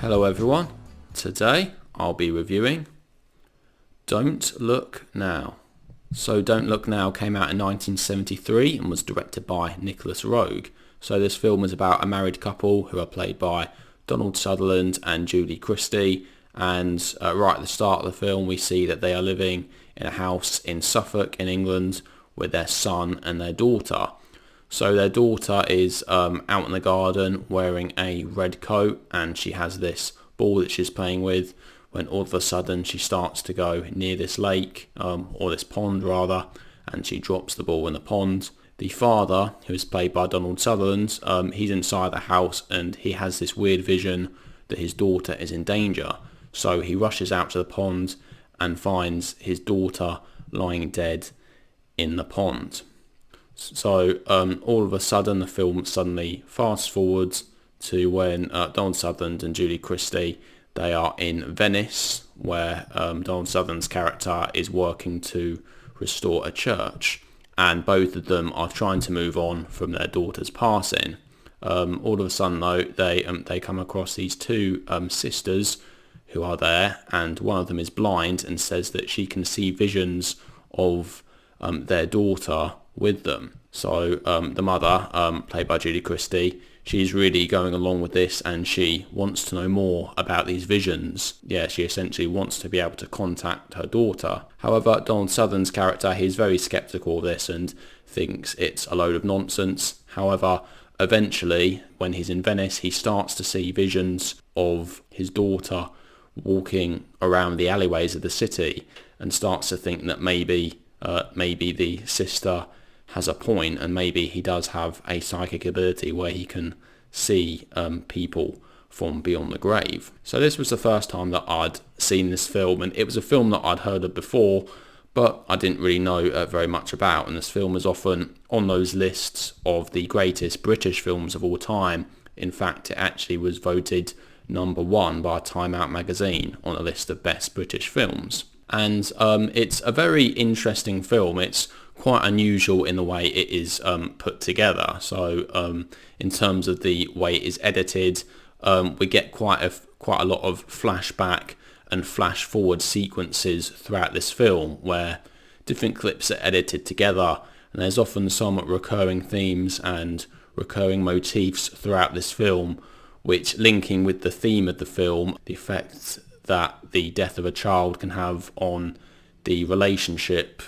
Hello everyone, today I'll be reviewing Don't Look Now. So Don't Look Now came out in 1973 and was directed by Nicolas Roeg. So this film is about a married couple who are played by Donald Sutherland and Julie Christie, and right at the start of the film we see that they are living in a house in Suffolk in England with their son and their daughter. So their daughter is out in the garden wearing a red coat, and she has this ball that she's playing with when all of a sudden she starts to go near this lake, or this pond rather, and she drops the ball in the pond. The father, who is played by Donald Sutherland, he's inside the house and he has this weird vision that his daughter is in danger. So he rushes out to the pond and finds his daughter lying dead in the pond. So all of a sudden the film suddenly fast forwards to when Donald Sutherland and Julie Christie, they are in Venice, where Donald Sutherland's character is working to restore a church, and both of them are trying to move on from their daughter's passing. All of a sudden though, they come across these two sisters who are there, and one of them is blind and says that she can see visions of their daughter with them. So the mother, played by Julie Christie, she's really going along with this and she wants to know more about these visions. Yeah, she essentially wants to be able to contact her daughter. However, Donald Sutherland's character, he's very sceptical of this and thinks it's a load of nonsense. However, eventually, when he's in Venice, he starts to see visions of his daughter walking around the alleyways of the city and starts to think that maybe the sister has a point, and maybe he does have a psychic ability where he can see people from beyond the grave. So this was the first time that I'd seen this film, and it was a film that I'd heard of before, but I didn't really know very much about, and this film is often on those lists of the greatest British films of all time. In fact, it actually was voted number 1 by Time Out magazine on a list of best British films. And it's a very interesting film. It's quite unusual in the way it is put together. So in terms of the way it is edited, we get quite a lot of flashback and flash forward sequences throughout this film where different clips are edited together, and there's often some recurring themes and recurring motifs throughout this film, which, linking with the theme of the film, the effects that the death of a child can have on the relationship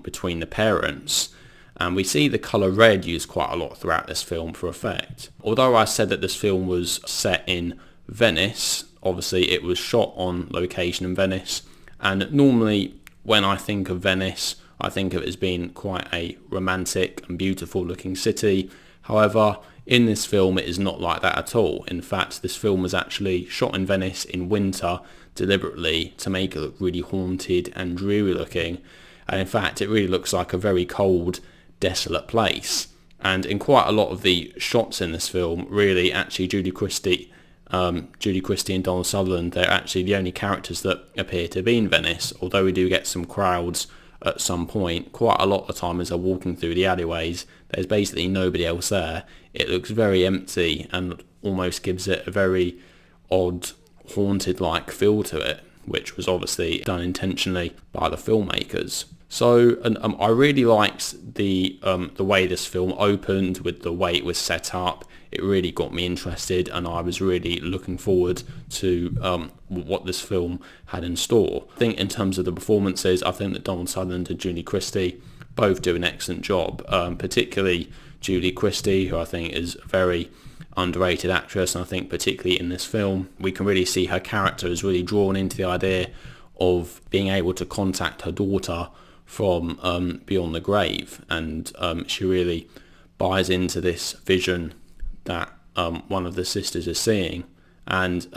between the parents. And we see the colour red used quite a lot throughout this film for effect. Although I said that this film was set in Venice, obviously it was shot on location in Venice, and normally when I think of Venice, I think of it as being quite a romantic and beautiful looking city. However, in this film it is not like that at all. In fact, this film was actually shot in Venice in winter deliberately to make it look really haunted and dreary looking, and in fact it really looks like a very cold, desolate place. And in quite a lot of the shots in this film, really actually Julie Christie and Donald Sutherland, they're actually the only characters that appear to be in Venice, although we do get some crowds at some point. Quite a lot of the time as they're walking through the alleyways, there's basically nobody else there. It looks very empty and almost gives it a very odd, haunted-like feel to it, which was obviously done intentionally by the filmmakers. So I really liked the way this film opened, with the way it was set up. It really got me interested, and I was really looking forward to what this film had in store. I think in terms of the performances, I think that Donald Sutherland and Julie Christie both do an excellent job, particularly Julie Christie, who I think is a very underrated actress, and I think particularly in this film we can really see her character is really drawn into the idea of being able to contact her daughter from beyond the grave, and she really buys into this vision that one of the sisters is seeing. And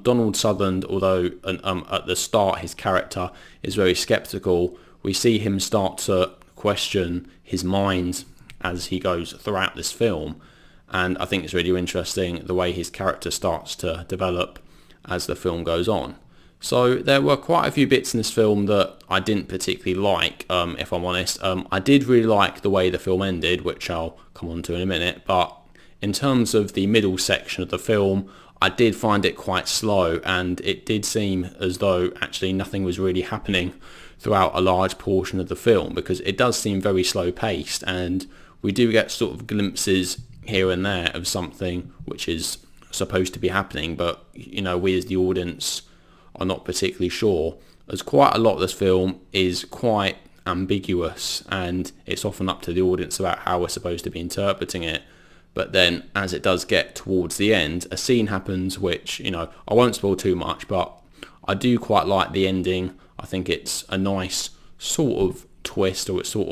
Donald Sutherland, although at the start his character is very sceptical, we see him start to question his mind as he goes throughout this film, and I think it's really interesting the way his character starts to develop as the film goes on. So there were quite a few bits in this film that I didn't particularly like, if I'm honest. I did really like the way the film ended, which I'll come on to in a minute, but in terms of the middle section of the film, I did find it quite slow, and it did seem as though actually nothing was really happening throughout a large portion of the film, because it does seem very slow paced, and we do get sort of glimpses here and there of something which is supposed to be happening, but we as the audience are not particularly sure, as quite a lot of this film is quite ambiguous, and it's often up to the audience about how we're supposed to be interpreting it. But then as it does get towards the end, a scene happens which, I won't spoil too much, but I do quite like the ending. I think it's a nice sort of twist, or it sort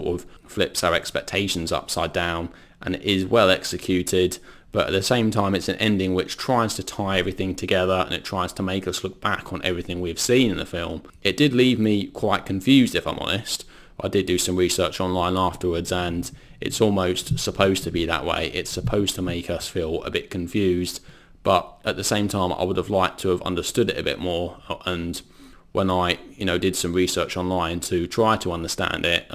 of flips our expectations upside down, and it is well executed. But at the same time, it's an ending which tries to tie everything together, and it tries to make us look back on everything we've seen in the film. It did leave me quite confused, if I'm honest. I did do some research online afterwards, and it's almost supposed to be that way. It's supposed to make us feel a bit confused, but at the same time, I would have liked to have understood it a bit more. And when I, did some research online to try to understand it,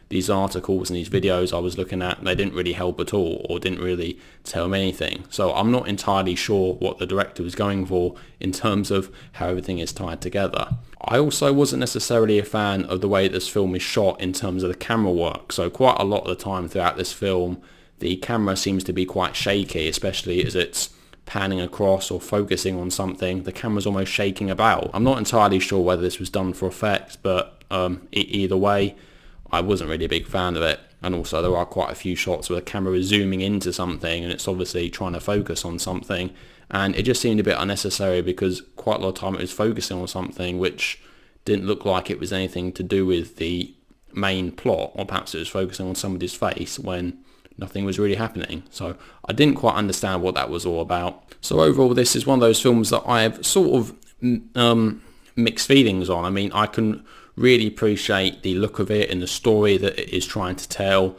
these articles and these videos I was looking at, they didn't really help at all, or didn't really tell me anything. So I'm not entirely sure what the director was going for in terms of how everything is tied together. I also wasn't necessarily a fan of the way this film is shot in terms of the camera work. So quite a lot of the time throughout this film, the camera seems to be quite shaky, especially as it's panning across or focusing on something. The camera's almost shaking about. I'm not entirely sure whether this was done for effect, but either way, I wasn't really a big fan of it. And also there are quite a few shots where the camera is zooming into something and it's obviously trying to focus on something, and it just seemed a bit unnecessary, because quite a lot of time it was focusing on something which didn't look like it was anything to do with the main plot, or perhaps it was focusing on somebody's face when nothing was really happening. So I didn't quite understand what that was all about. So overall, this is one of those films that I have sort of mixed feelings on. I mean, I can really appreciate the look of it and the story that it is trying to tell,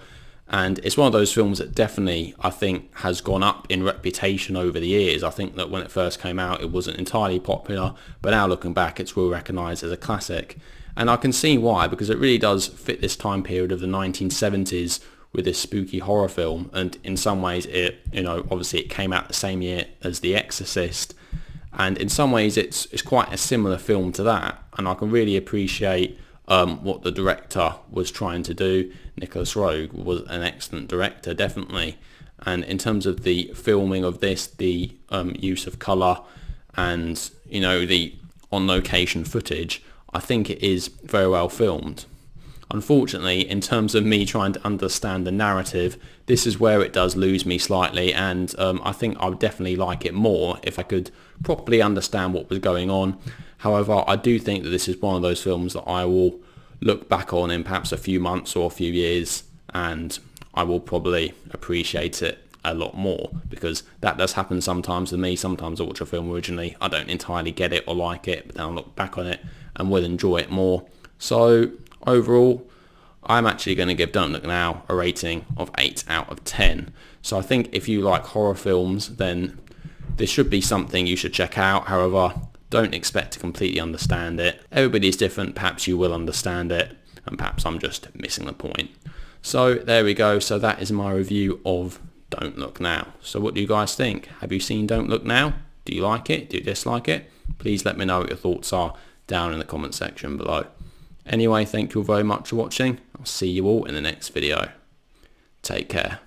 and it's one of those films that definitely, I think, has gone up in reputation over the years. I think that when it first came out, it wasn't entirely popular, but now looking back, it's well recognised as a classic. And I can see why, because it really does fit this time period of the 1970s with this spooky horror film. And in some ways, it, obviously it came out the same year as The Exorcist, and in some ways it's quite a similar film to that. And I can really appreciate what the director was trying to do. Nicolas Roeg was an excellent director, definitely. And in terms of the filming of this, the use of colour and, the on-location footage, I think it is very well filmed. Unfortunately, in terms of me trying to understand the narrative, this is where it does lose me slightly, and I think I would definitely like it more if I could properly understand what was going on. However, I do think that this is one of those films that I will look back on in perhaps a few months or a few years, and I will probably appreciate it a lot more, because that does happen sometimes with me. Sometimes I watch a film originally, I don't entirely get it or like it, but then I'll look back on it and will enjoy it more. So overall, I'm actually going to give Don't Look Now a rating of 8 out of 10. So I think if you like horror films, then this should be something you should check out. However, don't expect to completely understand it. Everybody's different, perhaps you will understand it, and perhaps I'm just missing the point. So there we go. So that is my review of Don't Look Now. So what do you guys think? Have you seen Don't Look Now? Do you like it? Do you dislike it? Please let me know what your thoughts are down in the comment section below. Anyway, thank you all very much for watching. I'll see you all in the next video. Take care.